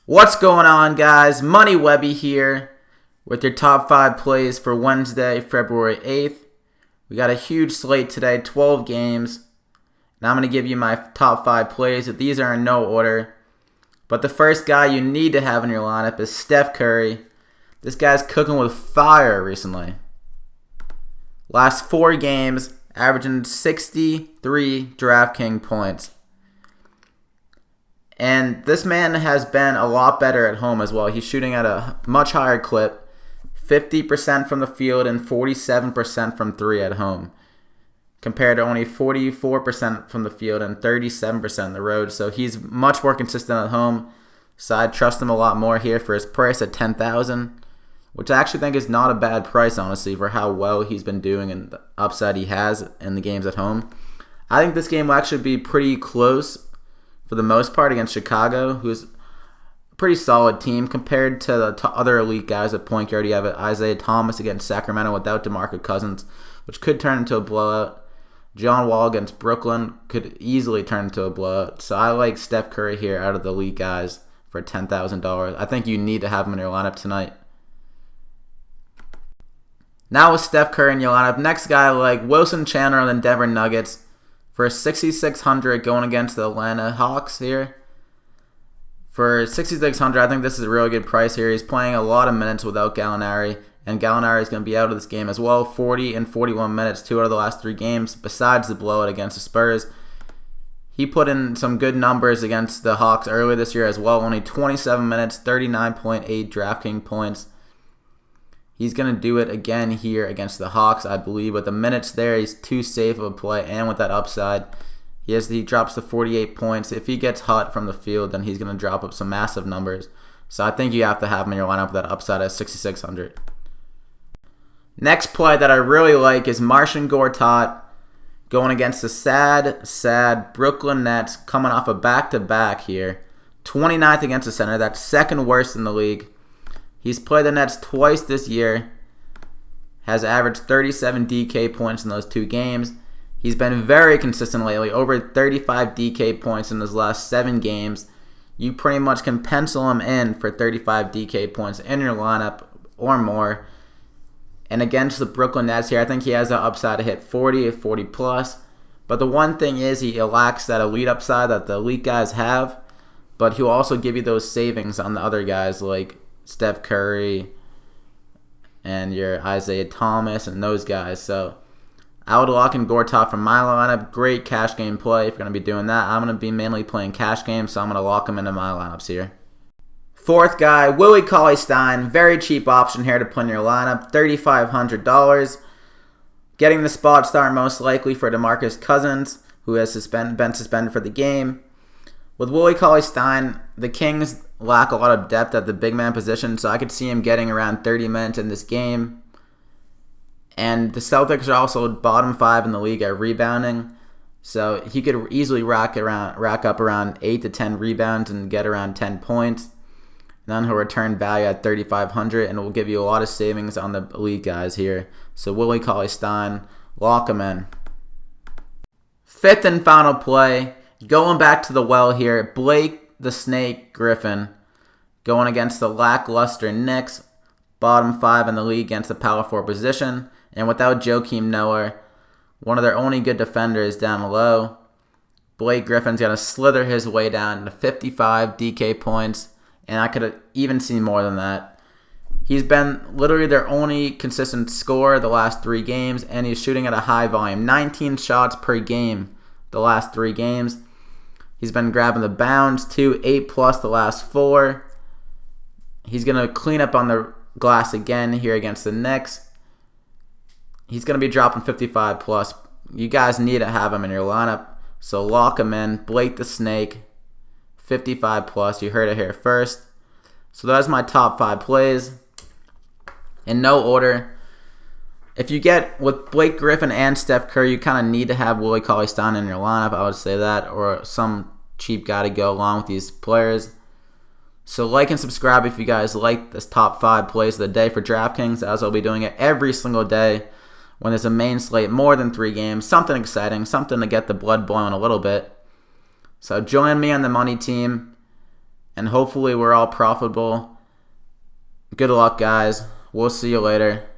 What's going on, guys? Money Webby here with your top 5 plays for Wednesday, February 8th. We got a huge slate today, 12 games. Now I'm going to give you my top 5 plays. These are in no order. But the first guy you need to have in your lineup is Steph Curry. This guy's cooking with fire recently. Last 4 games, averaging 63 DraftKings points. And this man has been a lot better at home as well. He's shooting at a much higher clip, 50% from the field and 47% from 3 at home, compared to only 44% from the field and 37% on the road. So he's much more consistent at home. So I trust him a lot more here for his price at $10,000, which I actually think is not a bad price, honestly, for how well he's been doing and the upside he has in the games at home. I think this game will actually be pretty close for the most part against Chicago, who's a pretty solid team compared to the other elite guys at point guard. You have Isaiah Thomas against Sacramento without DeMarcus Cousins, which could turn into a blowout. John Wall against Brooklyn could easily turn into a blowout. So I like Steph Curry here out of the elite guys for $10,000. I think you need to have him in your lineup tonight. Now with Steph Curry in your lineup, next guy I like Wilson Chandler on the Denver Nuggets for 6,600 going against the Atlanta Hawks here. For 6,600, I think this is a really good price here. He's playing a lot of minutes without Gallinari, and Gallinari is going to be out of this game as well. 40 and 41 minutes, 2 out of the last 3 games, besides the blowout against the Spurs. He put in some good numbers against the Hawks earlier this year as well. Only 27 minutes, 39.8 DraftKings points. He's going to do it again here against the Hawks, I believe. With the minutes there, he's too safe of a play, and with that upside, he drops to 48 points. If he gets hot from the field, then he's going to drop up some massive numbers. So I think you have to have him in your lineup with that upside at 6,600. Next play that I really like is Marcin Gortat going against the sad Brooklyn Nets, coming off a back-to-back here. 29th against the center. That's second worst in the league. He's played the Nets twice this year, has averaged 37 DK points in those 2 games. He's been very consistent lately, over 35 DK points in his last 7 games. You pretty much can pencil him in for 35 DK points in your lineup or more. And against the Brooklyn Nets here, I think he has the upside to hit 40 or 40 plus. But the one thing is he lacks that elite upside that the elite guys have, but he'll also give you those savings on the other guys like Steph Curry and your Isaiah Thomas and those guys. So I would lock in Gortat from my lineup. Great cash game play if you're going to be doing that. I'm going to be mainly playing cash games, so I'm going to lock him into my lineups here. Fourth guy, Willie CauleyStein. Very cheap option here to put in your lineup. $3,500. Getting the spot start most likely for DeMarcus Cousins, who has been suspended for the game. With Willie CauleyStein, the Kings lack a lot of depth at the big man position, so I could see him getting around 30 minutes in this game. And the Celtics are also bottom 5 in the league at rebounding, so he could easily rack up around 8 to 10 rebounds and get around 10 points. And then he'll return value at $3,500, and it will give you a lot of savings on the elite guys here. So Willie CauleyStein, lock him in. Fifth and final play, going back to the well here, Blake the Snake Griffin going against the lackluster Knicks, bottom 5 in the league against the power 4 position, and without Joakim Noah, one of their only good defenders down low. Blake Griffin's going to slither his way down to 55 DK points, and I could even see more than that. He's been literally their only consistent scorer the last 3 games, and he's shooting at a high volume, 19 shots per game the last 3 games. He's been grabbing the bounds too, 8 plus the last 4. He's going to clean up on the glass again here against the Knicks. He's going to be dropping 55 plus. You guys need to have him in your lineup, so lock him in. Blake the Snake, 55 plus. You heard it here first. So that's my top 5 plays in no order. If you get with Blake Griffin and Steph Curry, you kind of need to have Willie CauleyStein in your lineup. I would say that, or some cheap guy to go along with these players. So like and subscribe if you guys like this top 5 plays of the day for DraftKings, as I'll be doing it every single day when there's a main slate, more than 3 games, something exciting, something to get the blood boiling a little bit. So join me on the money team, and hopefully we're all profitable. Good luck, guys. We'll see you later.